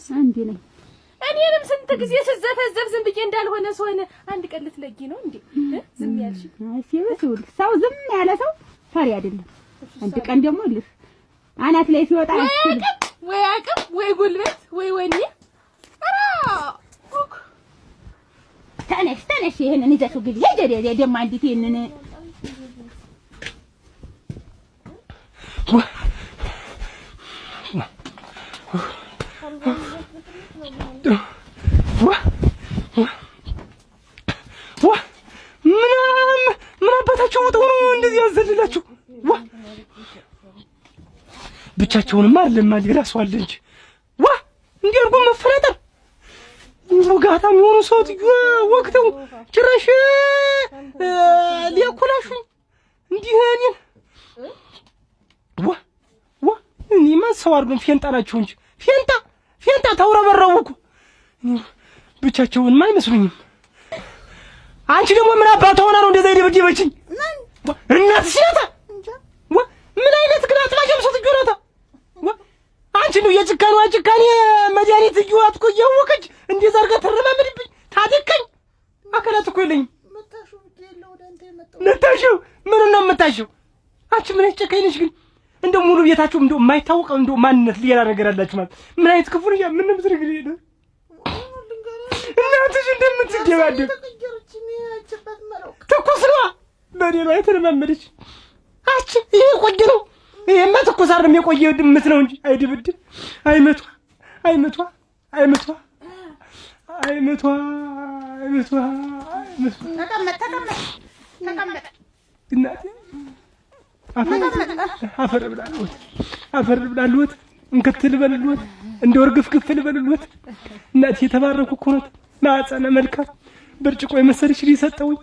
አንቺስ? አንዴ ነኝ። እኔንም ስንት ጊዜ ስዘፈዘፍ ዝም ብዬ እንዳልሆነ ሰሆነ አንድ ቀን ልትለጊ ነው እንዴ? ዝም ያልሽ? አይ ሲወል ሰው ዝም ያለ ሰው ፈሪ አይደለም። አንድ ቀን ደግሞ ልፍ አናት ላይ ሲወጣ ወይ አቅም ወይ ጉልበት ወይ ወኔ። አራ ተነሽ ይሄንን ይዘሽው ግቢ። ሄደ ደግሞ አንዲት ይሄንን ምን አባታቸው ወጣው ነው እንደዚህ ያዘልላችሁ? ብቻቸውንማ አይደለም ሌላ ሰው አለ እንጂ እንዲህ አድርጎ መፈናጠር ወጋታም የሆኑ ሰው ወቅተው ጭራሽ ሊያኮላሹኝ እንዲህ እኔን እኔማ ሰው አድርጎም ፌንጣ ናቸው እንጂ ፌንጣ ተውረበረቡ እኮ ብቻቸውንማ አይመስሉኝም። አንቺ ደግሞ ምን አባቷ ሆና ነው እንደዛ የደበደበችኝ? እናትሽ ናታ? ምን አይነት ግን አጥላሻም ሰው ትጆናታ? አንቺ ነው የጭካኔ መድኃኒት እየዋጥኩ እያወቀች እንደዛ አድርጋ ተረማመድብኝ ታደቀኝ። አካላት እኮ የለኝም። መታሽው ምን ነው የምታሽው? አንቺ ምን አይነት ጨካኝ ነሽ ግን? እንደው ሙሉ ቤታችሁ እንደው የማይታወቀው እንደው ማንነት ሌላ ነገር አላችሁ ማለት ምን አይነት ክፉ ነው? ምን ነው ምትረግ ነው? እናትሽ እንደምትደባደብ ትኩስ ነው በኔ ላይ ተለማመደች። አቺ ይሄ ቆየ ነው። ይሄማ ትኩስ አይደለም የቆየ ድምት ነው እንጂ አይድብድብ አይመቷ ተቀመጥ እናቴ አፈር ብላለሁት እንክትል በልልዎት እንደው እርግፍግፍ ልበልልዎት። እናቴ የተባረኩ እኮ ናት። ማዕፀነ መልካም ብርጭቆ የመሰለሽ ሊሰጠውኝ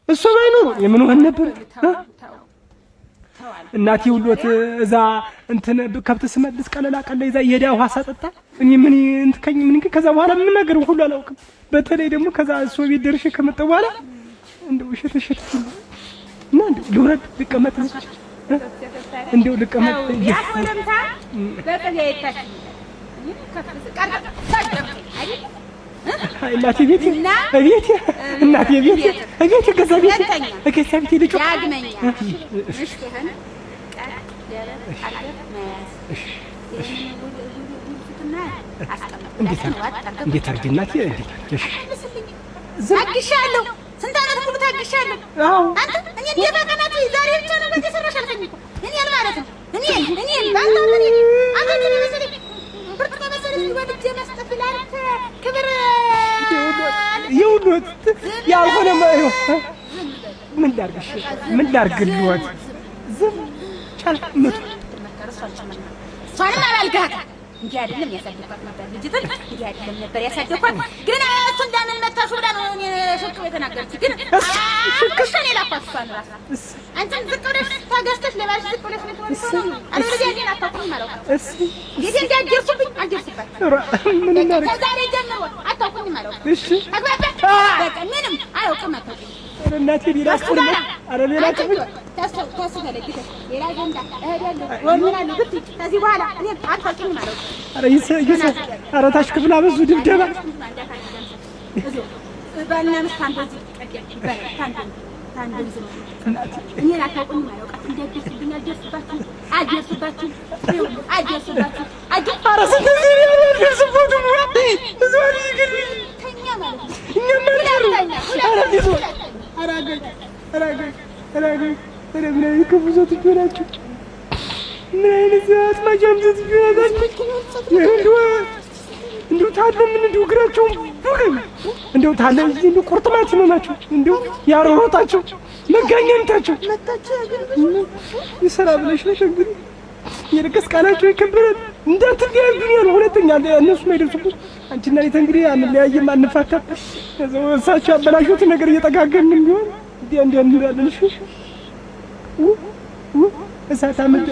እሱ ባይኖር የምን ሆነ ነበር? እናቴ ሁሉት እዛ እንትን ከብት ስመልስ ቀለላ ይዛ የዳ ውሃ ሳጠጣ እኔ ምን እንትከኝ ምን ከዛ በኋላ ምን ነገር ሁሉ አላውቅም። በተለይ ደግሞ ከዛ እሱ ቤት ደርሼ ከመጣሁ በኋላ እንደው ሸተሸት እና እንደው ልውረድ ልቀመጥ እንደው ልቀመጥ ያቆለምታ በቀለ ይታሽ እናቴ ቤት ገዛ ቤት ልጅ ዳግመኛ ምሽትህን እንዴት አድርጌ እናቴ እንዴት ታግሻለሁ። ስንት ዓመት ሙሉ ታግሻለሁ። አንተ እኔ እንደበቀናት ዛሬ ብቻ ነው በዚህ ሰራሽ አልከኝ። እኔን ማለት ነው እኔን ባንተ አንተ መሰለኝ ብርቱ መሰለኝ ወድጄ መስጠት ላንተ ክብር ይውሉት ያልሆነ ምን ላድርግልዎት? ዝም ቻልኩት እሷንም አላልጋት እንዲህ አይደለም ያሳደኳት ነበር። ልጅትን እንዲህ አይደለም ነበር ያሳደኳት። ግን እሱ እንዳምን መታሹ ብላ ነው እኔ ሽቅብ የተናገረች። ግን ሽቅሽን የላኳት እሷን እራሷ አንቺን ዝቅ ብለሽ ታገዝተሽ ለባልሽ ዝቅ ብለሽ ነው የምትሆነው። አለበለዚያ እኔን አታውቁም ማለት ነው። ጊዜ እንዳትደርሱብኝ አልደርስባችሁም። ከዛሬ ጀምሮ አታውቁኝም ማለት ነው። ተግባባን? በቃ ምንም አያውቅም አታውቁኝ። እናቴ ሌላ ተሱ ተለግተሽ ሌላ አጀንዳ እሄዳለሁ ወምናለሁ ብትይ ከዚህ በኋላ እኔ አታውቂኝም ማለት ነው። ኧረ ታች ክፍል አበዙ ድብደባ ባልና ሚስት እንደዚህ ቀደም ይባላል። እኔን አታውቁኝም አላውቃት እንዳትደርስብኝ አልደርስባችሁም። ኧረ ስንት ጊዜ ያልደርስበትም እዛኔ ግን ተኛ ማለት ነው። ምን አይነት ክፉ ሰዎች ናቸው? ምን አይነት አጥማጃም ሰዎች ናቸው? እንደው ታለ ምን እንደው እግራቸውን ቡግም እንደው ታለ እንደው ቁርጥማት ይመማቸው እንደው ያሮሮጣቸው መጋኘንታቸው ይሰራ ብለሽ ነው እንግዲህ የልቅስ ቃላቸው ይከበራል። እንዳትለያዩኝ ያለው ሁለተኛ እነሱ ማይደርሱበት አንቺና እኔ እንግዲህ አንለያይም አንፋታም። ከዛው እሳቸው አበላሹት ነገር እየጠጋገንን ቢሆን እንዴ እንላለን። እሺ እሳት አመጣ